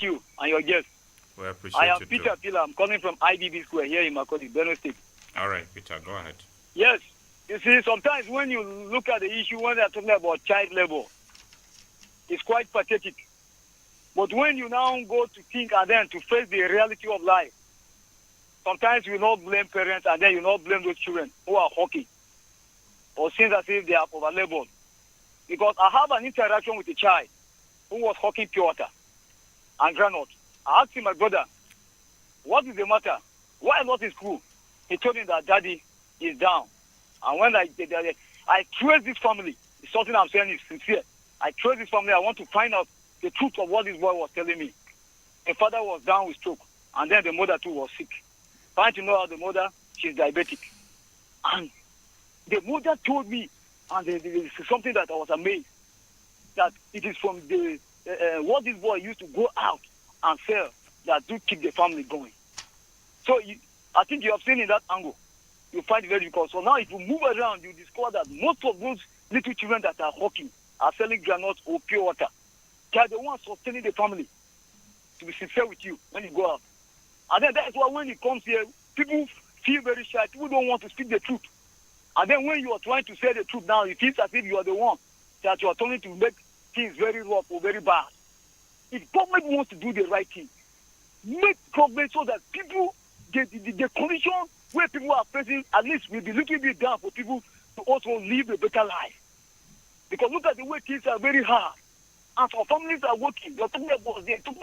you and your guests. We appreciate I am you Peter too. Pila. I'm calling from IBB Square here in Makurdi, Benue State. All right, Peter, go ahead. Yes. You see, sometimes when you look at the issue, when they're talking about child labor, it's quite pathetic. But when you now go to think and then to face the reality of life, sometimes you not blame parents and then you not blame those children who are hawking or seems as if they are over-labeled. Because I have an interaction with a child who was hawking pure water and granite. I asked him, my brother, what is the matter? Why not in school? He told me that daddy is down. And when I trace this family, it's something I'm saying is sincere. I trace this family, I want to find out the truth of what this boy was telling me. The father was down with stroke, and then the mother too was sick. Trying to know how the mother, she's diabetic. And the mother told me, and this is something that I was amazed, that it is from the what this boy used to go out and sell that do keep the family going. So I think you have seen in that angle. You find it very difficult. So now if you move around, you discover that most of those little children that are hawking are selling granules or pure water. They are the ones sustaining the family. To be sincere with you when you go out. And then that's why when it comes here, people feel very shy. People don't want to speak the truth. And then when you are trying to say the truth now, it feels as if you are the one that you are turning to make things very rough or very bad. If government wants to do the right thing, make government so that people, the condition where people are facing, at least will be a little bit down for people to also live a better life. Because look at the way things are very hard. And for families are working, they're talking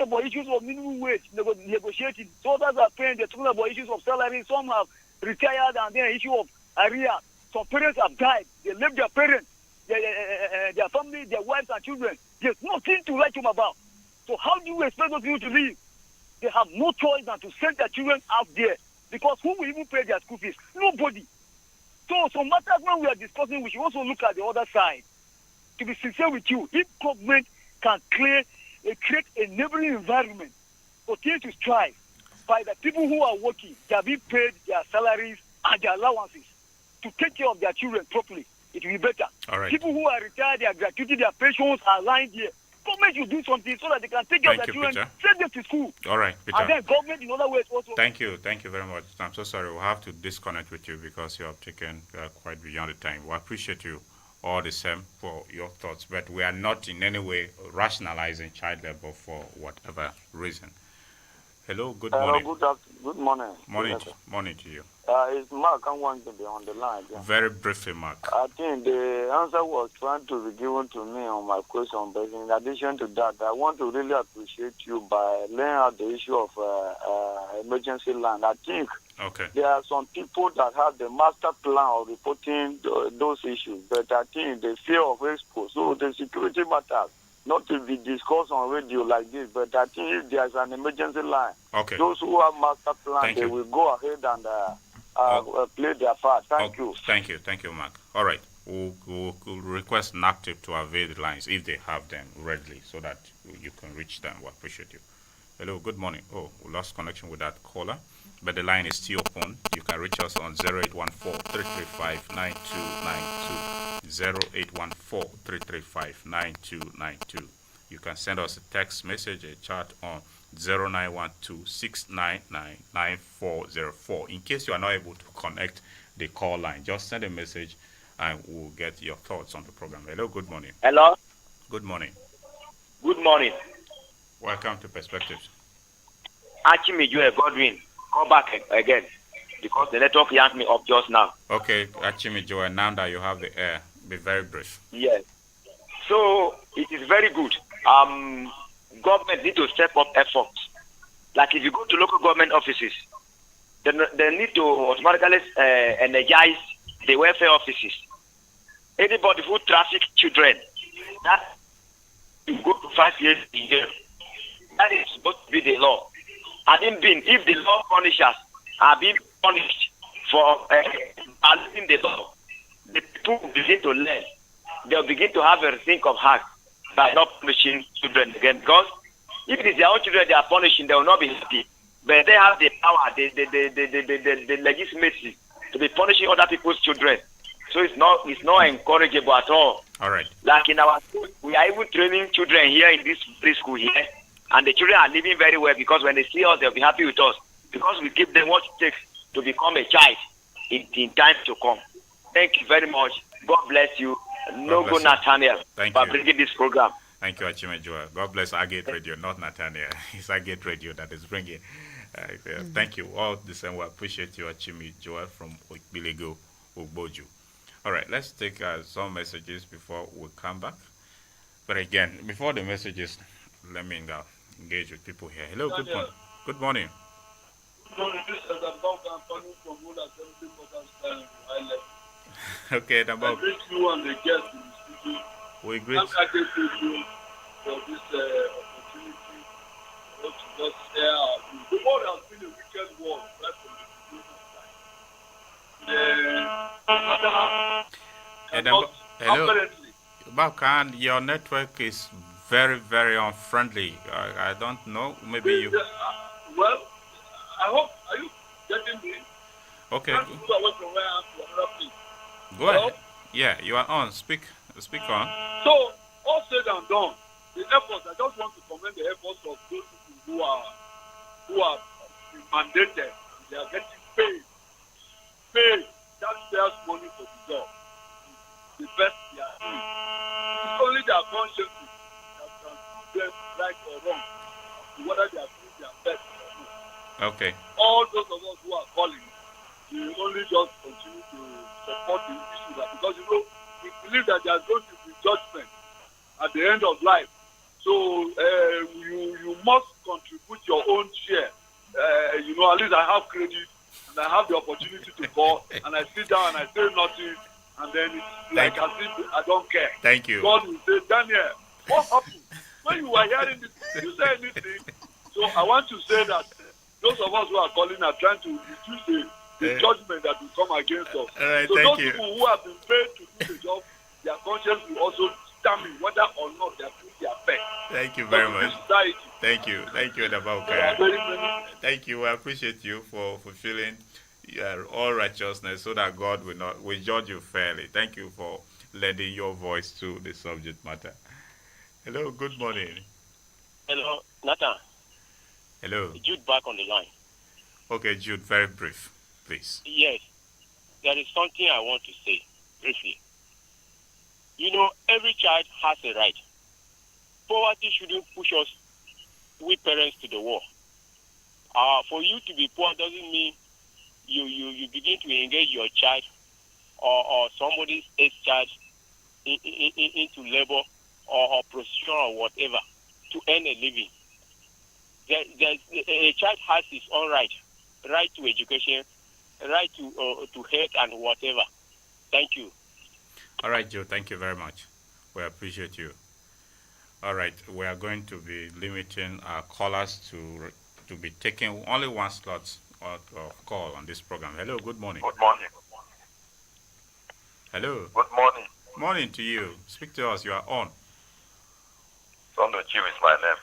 about issues of minimum wage, negotiating. So others are paying, they're talking about issues of salary. Some have retired and then issue of arrears. Some parents have died. They left their parents, their family, their wives and children. There's nothing to write them about. So how do you expect those people to live? They have no choice than to send their children out there. Because who will even pay their school fees? Nobody. So some matters when we are discussing, we should also look at the other side. To be sincere with you, if government can create a neighboring environment for things to strive by the people who are working, they are being paid their salaries and their allowances to take care of their children properly, it will be better. All right. People who are retired, their gratuity, their pensions are lying there. Government should do something so that they can take care of their children, Peter. send them to school. All right, Peter. And then government in other ways also. Thank you very much. I'm so sorry. We'll have to disconnect with you because you have taken quite beyond the time. We appreciate you all the same for your thoughts, but we are not in any way rationalizing child labor for whatever reason. Hello, good morning. Good morning. Morning to you. It's Mark. I want to be on the line. Yeah. Very briefly, Mark. I think the answer was trying to be given to me on my question, but in addition to that, I want to really appreciate you by laying out the issue of emergency land. I think there are some people that have the master plan of reporting those issues, but I think the fear of expo, so the security matters, not to be discussed on radio like this, but I think if there's an emergency line, those who have master plan, they will go ahead and play their part. Thank you. Thank you, Mark. All right. We'll request NACTIP to avail the lines if they have them readily so that you can reach them. We appreciate you. Hello, good morning. Oh, we lost connection with that caller, but the line is still open. You can reach us on 0814-335-9292, 0814-335-9292. You can send us a text message, a chat on 0912-699-9404. In case you are not able to connect the call line, just send a message and we'll get your thoughts on the program. Hello, good morning. Hello. Good morning. Good morning. Welcome to Perspectives. Achimijue Godwin, come back again because the network yanked me up just now. Okay, Achimijue, now that you have the air, be very brief. Yes. So it is very good. Government need to step up efforts. Like if you go to local government offices, they need to automatically energize the welfare offices. Anybody who traffic children, that you go to 5 years a year. That is supposed to be the law. And if the law punishers are being punished for violating the law, the people will begin to learn. They'll begin to have a rethink of heart by not punishing children again. Because if it is their own children they are punishing, they will not be happy. But they have the power, the legitimacy to be punishing other people's children. So it's not encourageable at all. All right. Like in our school, we are even training children here in this preschool here And the children are living very well because when they see us, they'll be happy with us because we give them what it takes to become a child in time to come. Thank you very much. God bless you. Nongu Nathaniel for bringing this program. Thank you, Achime Joel. God bless Agate Radio, not Nathaniel. It's Agate Radio that is bringing. Thank you. All the same, we appreciate you, Achime Joel from Bilego, Ogboju. All right, let's take some messages before we come back. But again, before the messages, let me engage with people here. Hello, good morning. Good morning. Okay, I greet you and the guests in the studio. We greet you for this opportunity to just share our views. The world has been a wicked world right from the beginning of time. Hello, Bakan, your network is very, very unfriendly. I don't know. Maybe you. Well, I hope. Are you getting me? Okay. Go away from where I am to another place. Go ahead. Yeah, you are on. Speak on. So, all said and done, the efforts, I just want to commend the efforts of those people who are mandated and they are getting paid. That bears money for the job. The best they are doing. It's only their consciences that can do them right or wrong, whether they are doing their best or not. Okay. All those of us who are calling, we only just continue to support the issue because we believe that there's going to be judgment at the end of life. So you must contribute your own share. At least I have credit and I have the opportunity to call and I sit down and I say nothing and then it's like as if I don't care. Thank you. God will say, Daniel, what happened? When you were hearing this, did you say anything? So I want to say that those of us who are calling are trying to reduce the judgment that will come against us. All right, so thank those you. people who have been paid to do the job, their conscience will also determine whether or not they are doing their best. Thank you very much. Society. Thank you, Dabauka. Thank you. I appreciate you for fulfilling all righteousness so that God will judge you fairly. Thank you for lending your voice to the subject matter. Hello, good morning. Hello, Nathan. Hello. Jude back on the line. Okay, Jude, very brief, please. Yes, there is something I want to say briefly. Every child has a right. Poverty shouldn't push us, we parents, to the wall. For you to be poor doesn't mean you begin to engage your child or somebody's child into labor or prostitution or whatever to earn a living. A child has his own right to education, right to health and whatever. Thank you. All right, Joe, thank you very much. We appreciate you. All right, we are going to be limiting our callers to be taking only one slot of call on this program. Hello, good morning. Good morning. Hello. Good morning. Morning to you. Speak to us. You are on. Sunday Ochiu is my name.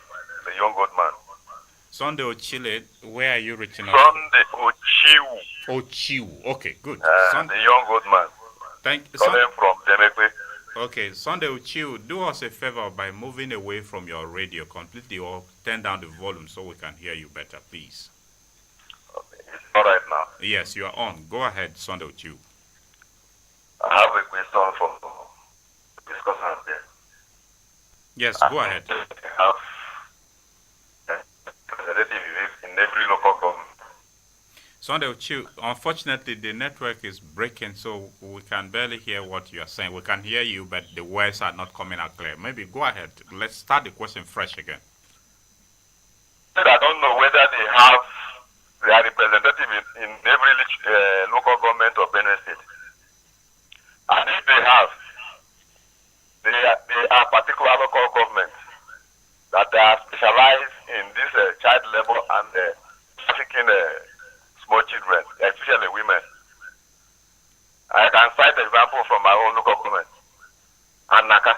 The young old man. Sunday Ochile, where are you reaching out? Sunday Ochiu. Ochiu. Okay, good. The young old man. Thank you. Calling from Demekwe. Okay, Sunday Ochiu, do us a favor by moving away from your radio completely or turn down the volume so we can hear you better, please. Okay. It's all right now. Yes, you are on. Go ahead, Sunday Ochiu. I have a question for Discussants there. Yes, go ahead. I have representative in every local government. Sunday Ochiu, unfortunately, the network is breaking, so we can barely hear what you are saying. We can hear you, but the words are not coming out clear. Maybe go ahead. Let's start the question fresh again. I don't know whether they have their representative in every local government of Benue State. And if they have, they are particular local governments that are specialized in this child labor and trafficking small children, especially women. I can cite example from my own local government, Anaka.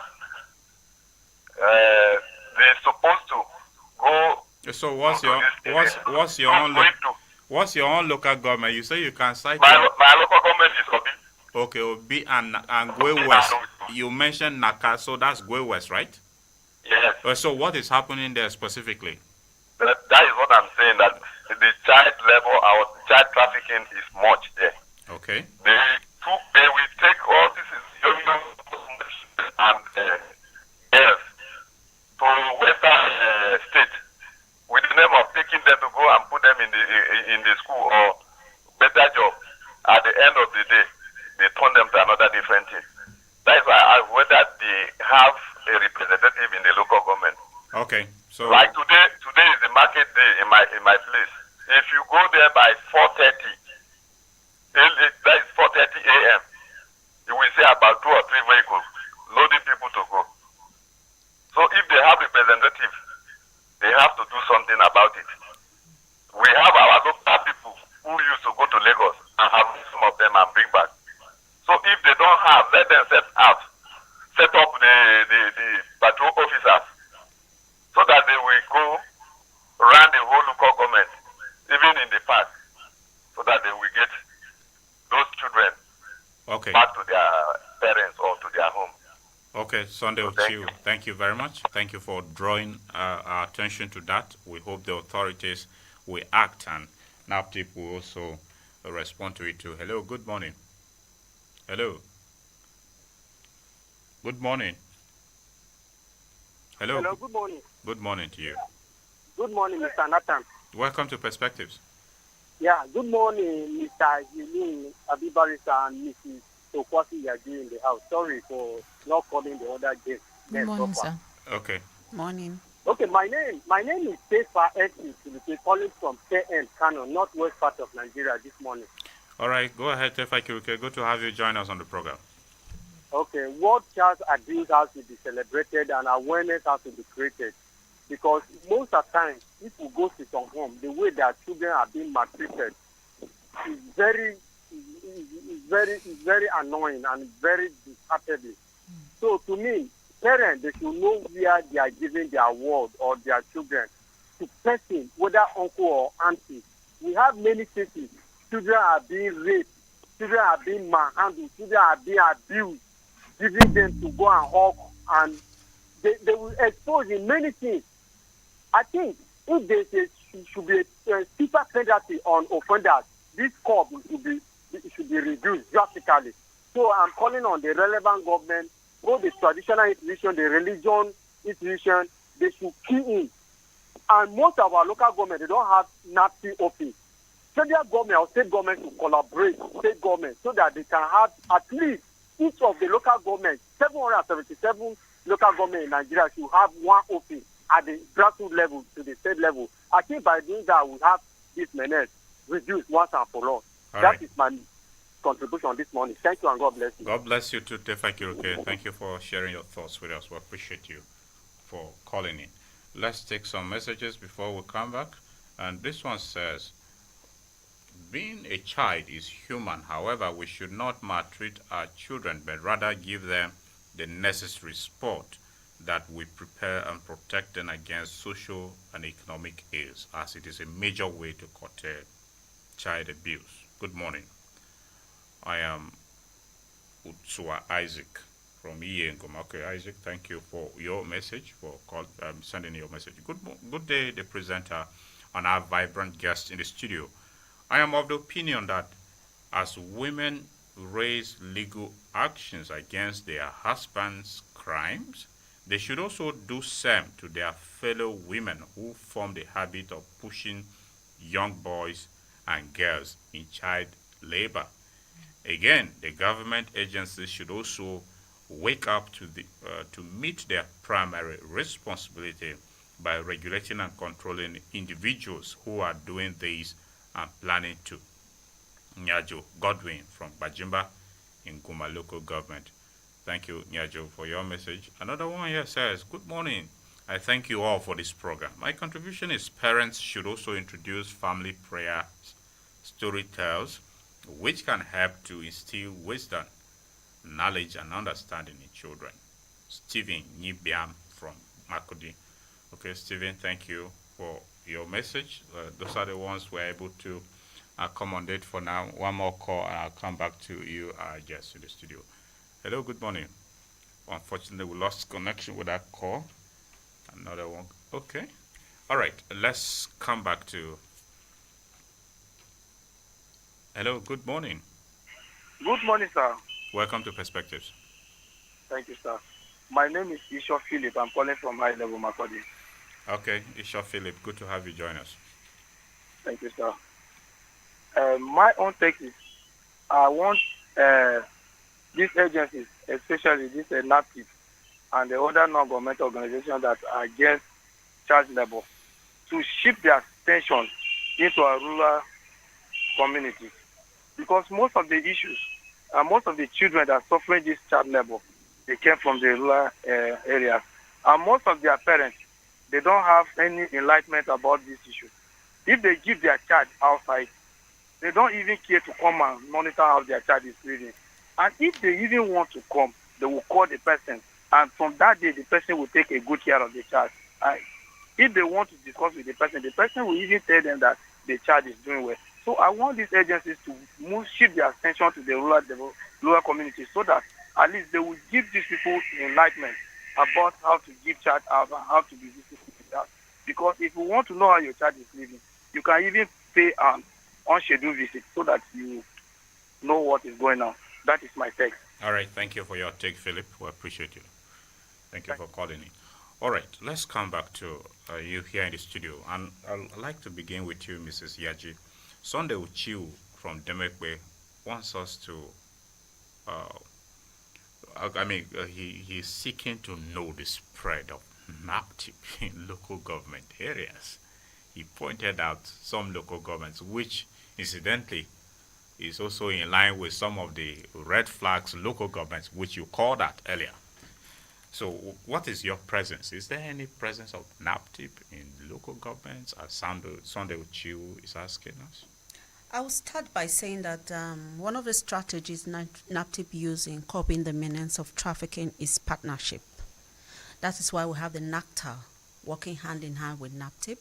They're supposed to go. So what's your own local government? You say you can cite my local government is Obi. Okay, Obi and Gwe West. You mentioned Naka, so that's Gwe West, right? Yes. So what is happening there specifically? That is what I'm saying, that the child labor or child trafficking is much there. Okay. They will take all this young and girls to Western state with the name of taking them to go and put them in the school or better job. At the end of the day, they turn them to another different thing. That is why I ask whether they have a representative in the local government. Okay. So like today is the market day in my place. If you go there by 4:30, that is 4:30 a.m., you will see about 2 or 3 vehicles loading people to go. So if they have representative, they have to do something about it. We have our local people who used to go to Lagos and have some of them and bring back. So if they don't have, let them set up the patrol officers so that they will go around the whole local government, even in the park, so that they will get those children back to their parents or to their home. Okay, Sunday Ochiu, thank you very much. Thank you for drawing our attention to that. We hope the authorities will act, and NAPTIP will also respond to it too. Hello, good morning. Hello. Good morning. Hello. Hello, good morning. Good morning to you. Good morning, Mr. Nathan. Welcome to Perspectives. Yeah, good morning, Mr. Yumi Abibarisa and Mrs. Torkwase Yaji in the house. Sorry for not calling the other guests. Good morning, sir. Okay. Morning. Okay, my name is Tefa Eti, calling from KN, Kano, northwest part of Nigeria this morning. All right, go ahead, Tefa Kiruke. Good to have you join us on the program. Okay, World Child Abuse has to be celebrated and awareness has to be created. Because most of the time, people go to some home, the way their children are being maltreated is very annoying and very disheartening. So to me, parents, they should know where they are giving their word or their children to person, whether uncle or auntie. We have many cases. Children are being raped, children are being manhandled, children are being abused, giving them to go and hug, and they will expose in many things. I think if there should be a stiffer penalty on offenders, this curb should be reduced drastically. So I'm calling on the relevant government, both the traditional institution, the religion institution, they should key in. And most of our local government, they don't have NAPTI office. Federal government or state government to collaborate, state government, so that they can have at least each of the local governments, 777 local government in Nigeria should have one office at the grassroots level to the state level. I think by doing that, we have this menace reduced once and for all. That is my contribution this morning. Thank you and God bless you. God bless you too, Tefa Kiruke. Thank you for sharing your thoughts with us. We appreciate you for calling in. Let's take some messages before we come back. And this one says, being a child is human. However, we should not maltreat our children, but rather give them the necessary support that we prepare and protect them against social and economic ills, as it is a major way to curtail child abuse. Good morning. I am Utsua Isaac from Ngoma. Okay, Isaac, thank you for your message, for sending your message. Good day, the presenter and our vibrant guest in the studio. I am of the opinion that as women raise legal actions against their husbands' crimes, they should also do same to their fellow women who form the habit of pushing young boys and girls in child labor. Again, the government agencies should also wake up to meet their primary responsibility by regulating and controlling individuals who are doing this and planning to. Nyajo Godwin from Bajimba in Guma local government. Thank you, Nyajo, for your message. Another one here says, good morning. I thank you all for this program. My contribution is parents should also introduce family prayer story tales, which can help to instill wisdom, knowledge, and understanding in children. Stephen Nibiam from Makurdi. Okay, Stephen, thank you for your message. Those are the ones we're able to accommodate for now. One more call, and I'll come back to you, just in the studio. Hello, good morning. Unfortunately, we lost connection with that call. Another one. Okay. All right. Let's come back to. Hello. Good morning. Good morning, sir. Welcome to Perspectives. Thank you, sir. My name is Isho Philip. I'm calling from High Level Makurdi. Okay, Isha Philip, good to have you join us. Thank you, sir. My own take is I want these agencies, especially this NAPTIP and the other non-governmental organizations that are against child labor, to shift their attention into our rural communities. Because most of the issues, most of the children that are suffering this child labor, they came from the rural areas. And most of their parents, they don't have any enlightenment about this issue. If they give their child outside, they don't even care to come and monitor how their child is living. And if they even want to come, they will call the person. And from that day, the person will take a good care of the child. If they want to discuss with the person will even tell them that the child is doing well. So I want these agencies to shift their attention to the rural communities so that at least they will give these people enlightenment about how to give child out and how to be visible with that. Because if you want to know how your child is living, you can even pay an unscheduled visit so that you know what is going on. That is my take. All right. Thank you for your take, Philip. We appreciate you. Thank you for calling in. All right. Let's come back to you here in the studio. And I'd like to begin with you, Mrs. Yaji. Sunday Uchiu from Demekwe wants us to, he's seeking to know the spread of NAPTIP in local government areas. He pointed out some local governments, which incidentally is also in line with some of the red flags local governments, which you called out earlier. So what is your presence? Is there any presence of NAPTIP in local governments, as Sunday Uchiu is asking us? I will start by saying that one of the strategies NAPTIP use in coping the menace of trafficking is partnership. That is why we have the NACTA working hand in hand with NAPTIP.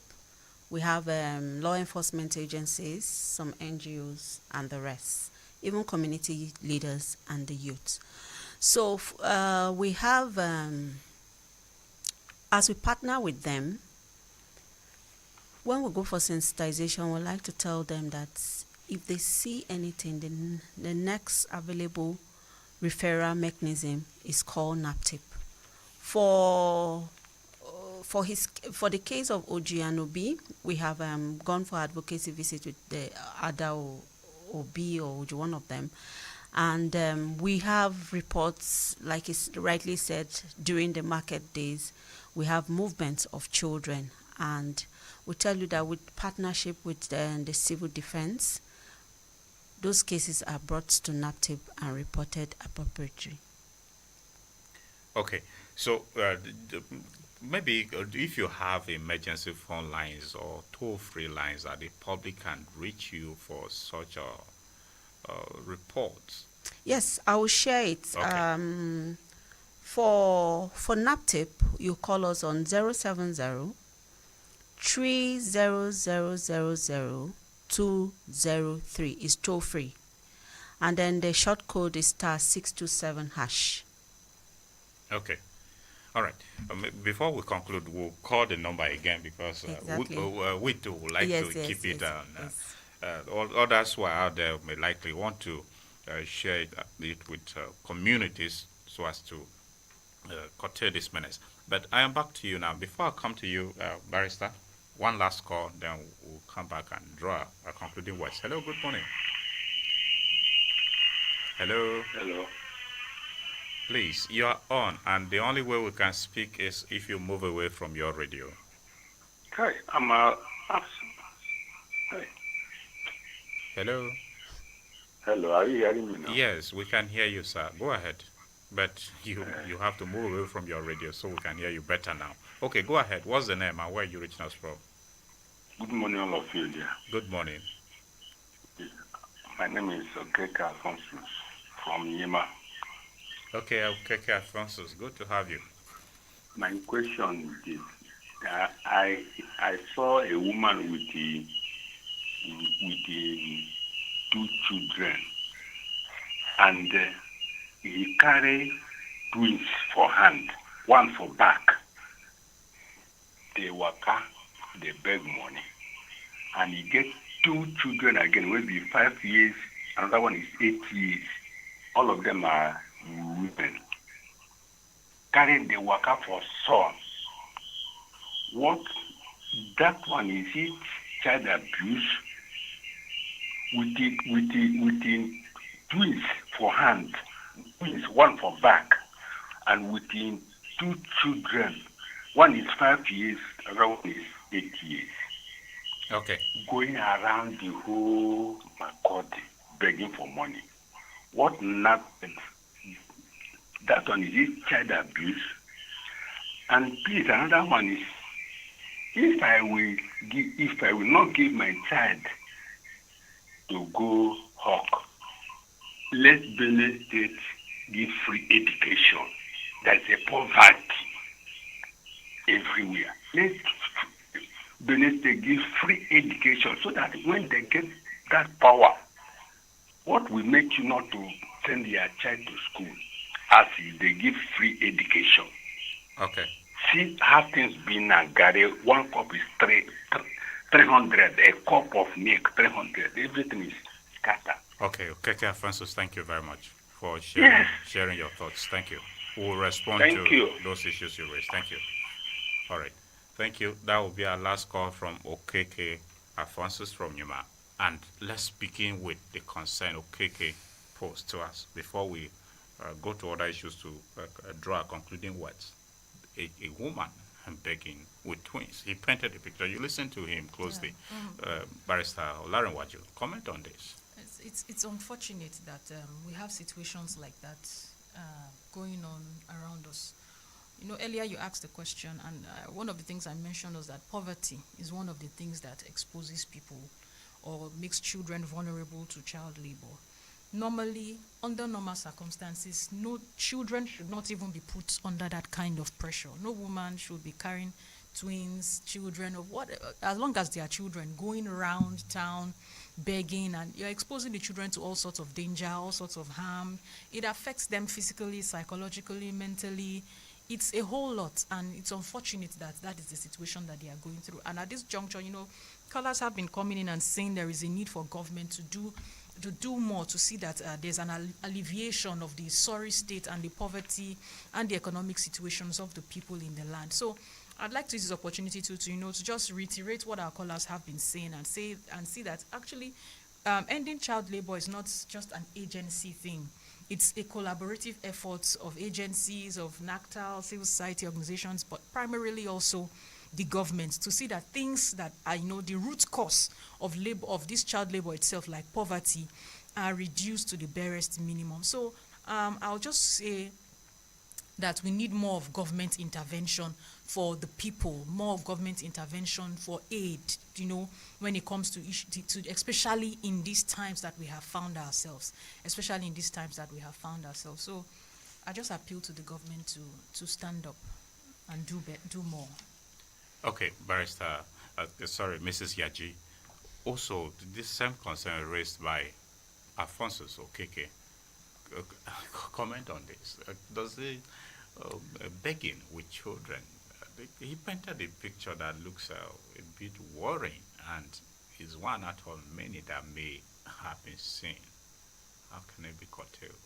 We have law enforcement agencies, some NGOs, and the rest, even community leaders and the youth. So we have, as we partner with them, when we go for sensitization, we like to tell them that if they see anything, the next available referral mechanism is called NAPTIP. For the case of OG and OB, we have gone for advocacy visit with the ADA or OB or OG, one of them. And we have reports, like it's rightly said, during the market days, we have movements of children. And we tell you that with partnership with the civil defense, those cases are brought to NAPTIP and reported appropriately. Okay, so maybe if you have emergency phone lines or toll-free lines that the public can reach you for such reports. Yes, I will share it. Okay. For NAPTIP, you call us on 070 3000203 is toll free, and then the short code is *627#. Okay, all right. Before we conclude, we'll call the number again because exactly. we too would like to keep it on. Others who are out there may likely want to share it with communities so as to curtail this menace. But I am back to you now. Before I come to you, Barrister, one last call, then we'll come back and draw a concluding words. Hello, good morning. Hello. Hello. Please, you are on, and the only way we can speak is if you move away from your radio. Hi, I'm Hi. Hello. Hello, are you hearing me now? Yes, we can hear you, sir. Go ahead. But you have to move away from your radio so we can hear you better now. Okay, go ahead. What's the name and where are you reaching us from? Good morning, all of you there. Good morning. My name is Okeke Alphonsus from Yema. Okay, Okeke Alphonsus, good to have you. My question is, I saw a woman with the 2 children, and he carried twins for hand, one for back. they waka, they beg money. And he get 2 children again, will be 5 years, another one is 8 years. All of them are women. Carrying the waka for son. What that one is it child abuse within twins for hand, twins, one for back, and within 2 children. One is 5 years, another one is 8 years. Okay. Going around the whole Makurdi begging for money. What happened? That one is it child abuse. And please, another one is if I will not give my child to go hawk, let Benin State give free education. There's a poverty everywhere. Let Benin State give free education so that when they get that power, what will make you not to send your child to school as if they give free education? Okay. See how things been now, Gary. 1 cup is 300, a cup of milk 300. Everything is scattered. Okay, Francis, thank you very much for sharing your thoughts. Thank you. We'll respond to those issues you raised. Thank you. All right. Thank you. That will be our last call from Okeke Alphonsus from Yuma. And let's begin with the concern Okeke posed to us before we go to other issues to draw concluding words. A woman begging with twins. He painted the picture. You listen to him closely. Barrister Olanrewaju, comment on this. It's unfortunate that we have situations like that going on around us. You know, earlier you asked the question, and one of the things I mentioned was that poverty is one of the things that exposes people or makes children vulnerable to child labor. Normally, under normal circumstances, no children should not even be put under that kind of pressure. No woman should be carrying twins, children, or what, as long as they are children, going around town begging, and you're exposing the children to all sorts of danger, all sorts of harm. It affects them physically, psychologically, mentally. It's a whole lot, and it's unfortunate that that is the situation that they are going through. And at this juncture, you know, callers have been coming in and saying there is a need for government to do more to see that there's an alleviation of the sorry state and the poverty and the economic situations of the people in the land. So I'd like to use this opportunity to just reiterate what our callers have been saying and see that actually ending child labor is not just an agency thing. It's a collaborative effort of agencies, of NACTAL, civil society organizations, but primarily also the government, to see that things that are, the root cause of labor, of this child labor itself, like poverty, are reduced to the barest minimum. So I'll just say that we need more of government intervention for the people, more of government intervention for aid, when it comes to especially in these times that we have found ourselves, So I just appeal to the government to stand up and do more. Okay, Barrister, Mrs. Yaji. Also, this same concern raised by Alphonsus Okeke. Comment on this. Does the begging with children, he painted a picture that looks a bit worrying and is one out of many that may have been seen. How can it be curtailed?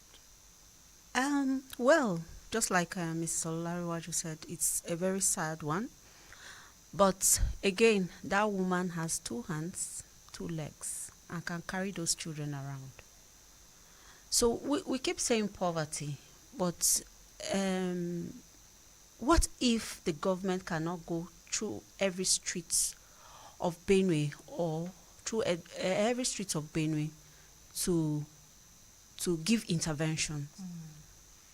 Well, just like Mrs. Olanrewaju said, it's a very sad one. But again, that woman has 2 hands, 2 legs, and can carry those children around. So we keep saying poverty, but what if the government cannot go through every street of Benue or through every street of Benue to give intervention?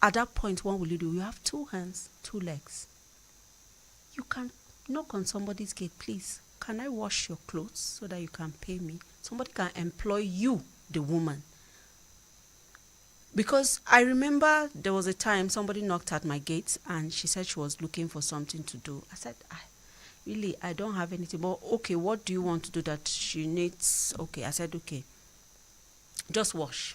At that point, what will you do? You have 2 hands, 2 legs. You can knock on somebody's gate, please. Can I wash your clothes so that you can pay me? Somebody can employ you, the woman. Because I remember there was a time somebody knocked at my gate and she said she was looking for something to do. I said, I don't have anything. But okay, what do you want to do that she needs? Okay, I said, okay, just wash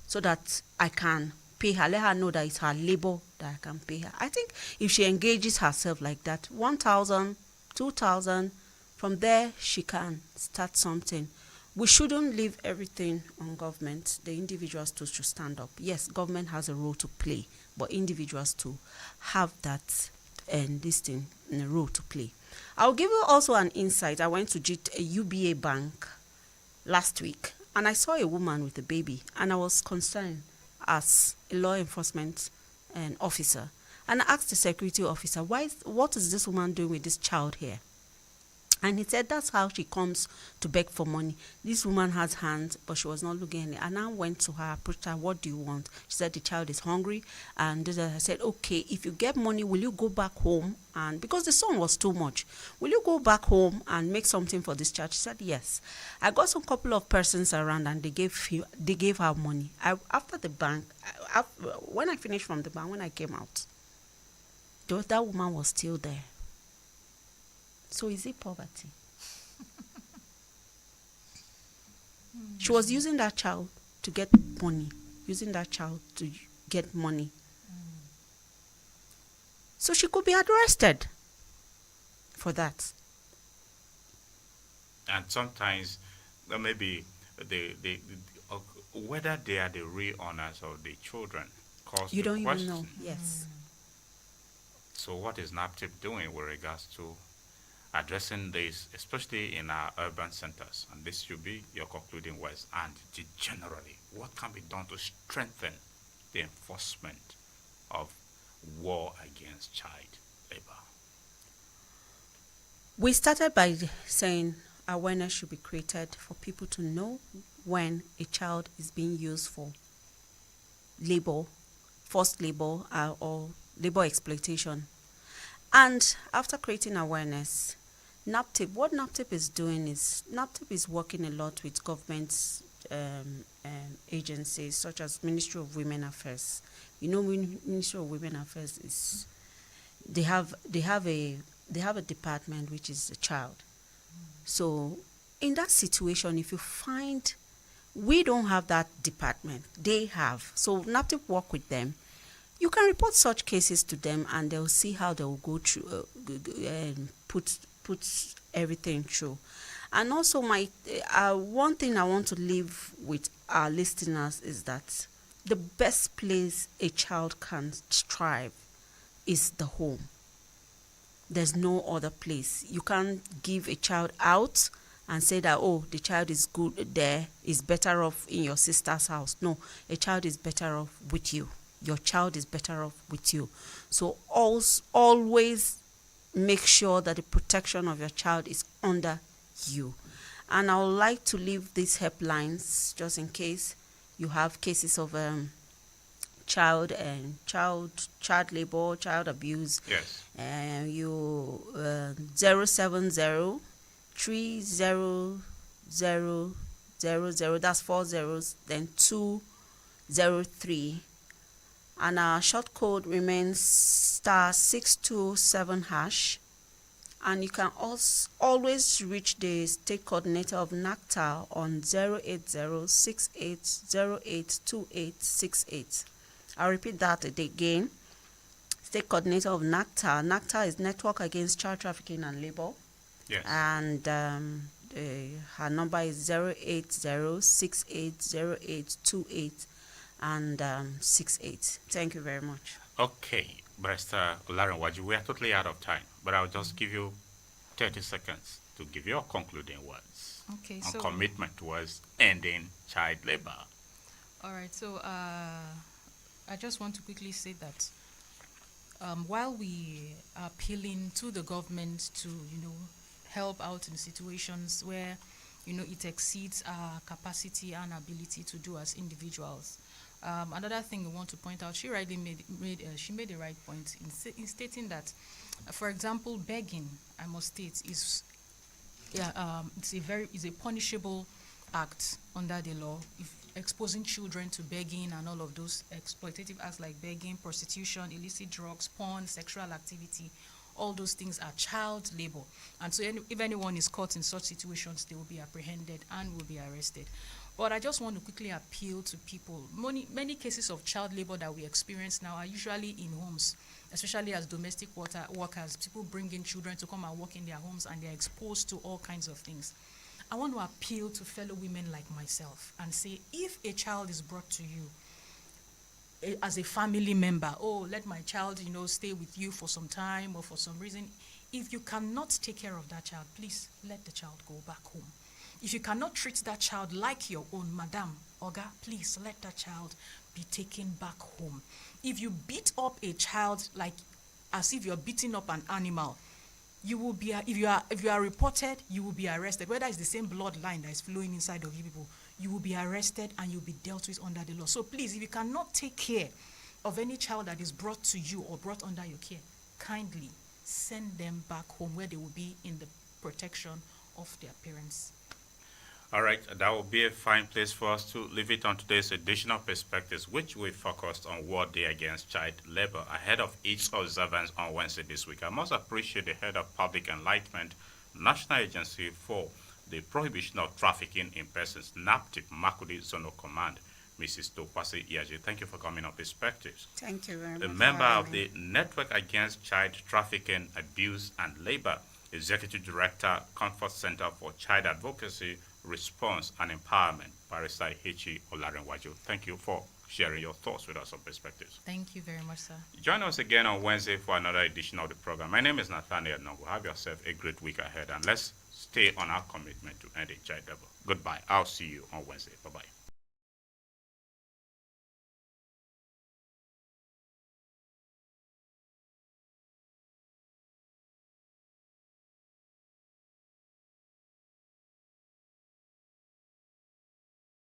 so that I can pay her. Let her know that it's her labor that I can pay her. I think if she engages herself like that, 1,000 2,000. From there, she can start something. We shouldn't leave everything on government. The individuals too should stand up. Yes, government has a role to play, but individuals too have that and this thing in a role to play. I'll give you also an insight. I went to a UBA bank last week, and I saw a woman with a baby, and I was concerned as a law enforcement officer. And I asked the security officer, what is this woman doing with this child here? And he said that's how she comes to beg for money. This woman has hands, but she was not looking at it. And I went to her, approached her, what do you want? She said the child is hungry. And I said, okay, if you get money, will you go back home? And because the son was too much, will you go back home and make something for this child? She said, yes. I got some couple of persons around, and they gave her money. After the bank, when I finished from the bank, when I came out, that woman was still there. So is it poverty? She was using that child to get money, So she could be arrested for that. And sometimes maybe whether they are the real owners of the children cause you don't question. even know. Yes. So what is NAPTIP doing with regards to addressing this, especially in our urban centers? And this should be your concluding words. And generally, what can be done to strengthen the enforcement of war against child labor? We started by saying awareness should be created for people to know when a child is being used for labor, forced labor, or labor exploitation. And after creating awareness, what NAPTIP is doing is, NAPTIP is working a lot with government agencies such as Ministry of Women Affairs. You know, Ministry of Women Affairs is, they have a department which is the child. So in that situation, if you find we don't have that department, they have. So NAPTIP work with them. You can report such cases to them, and they'll see how they'll go through, put everything through. And also, one thing I want to leave with our listeners is that the best place a child can strive is the home. There's no other place. You can't give a child out and say that, oh, the child is good there, is better off in your sister's house. No, a child is better off with you. Your child is better off with you. So always make sure that the protection of your child is under you. And I would like to leave these helplines just in case you have cases of child labor, child abuse. Yes. You 070 3000, that's 4 zeros, then 203. And our short code remains *627#. And you can also always reach the state coordinator of NACTA on 08068082868. I'll repeat that again. State coordinator of NACTA. NACTA is Network Against Child Trafficking and Labor. Yes. And her number is 080680828 and 68. Thank you very much. Okay, Barrister Olanrewaju, we are totally out of time, but I'll just give you 30 seconds to give your concluding words on commitment towards ending child labor. All right, so I just want to quickly say that while we are appealing to the government to, help out in situations where, it exceeds our capacity and ability to do as individuals. Another thing we want to point out, she rightly made the right point in stating that, for example, begging, I must state, is a punishable act under the law. If exposing children to begging and all of those exploitative acts like begging, prostitution, illicit drugs, porn, sexual activity, all those things are child labor. And so if anyone is caught in such situations, they will be apprehended and will be arrested. But I just want to quickly appeal to people. Many cases of child labor that we experience now are usually in homes, especially as domestic workers. People bring in children to come and work in their homes, and they're exposed to all kinds of things. I want to appeal to fellow women like myself and say, if a child is brought to you as a family member, oh, let my child, stay with you for some time or for some reason. If you cannot take care of that child, please let the child go back home. If you cannot treat that child like your own, madam, Oga, please let that child be taken back home. If you beat up a child like as if you're beating up an animal, you will be, if you are reported, you will be arrested. Whether it's the same bloodline that is flowing inside of you people, you will be arrested and you'll be dealt with under the law. So please, if you cannot take care of any child that is brought to you or brought under your care, kindly send them back home where they will be in the protection of their parents. All right, that will be a fine place for us to leave it on today's edition of Perspectives, which we focused on World Day Against Child Labor ahead of its observance on Wednesday this week. I must appreciate the head of Public Enlightenment, National Agency for the Prohibition of Trafficking in Persons, NAPTIP, Makurdi Zonal Command, Mrs. Torkwase Yaji. Thank you for coming on Perspectives. Thank you very much. A member of the Network Against Child Trafficking, Abuse and Labor, Executive Director, Comfort Center for Child Advocacy, Response and Empowerment, Barrister Ihechi Olanrewaju. Thank you for sharing your thoughts with us on Perspectives. Thank you very much, sir. Join us again on Wednesday for another edition of the program. My name is Nathaniel Nongu. Have yourself a great week ahead, and let's stay on our commitment to end child labor. Goodbye. I'll see you on Wednesday. Bye-bye.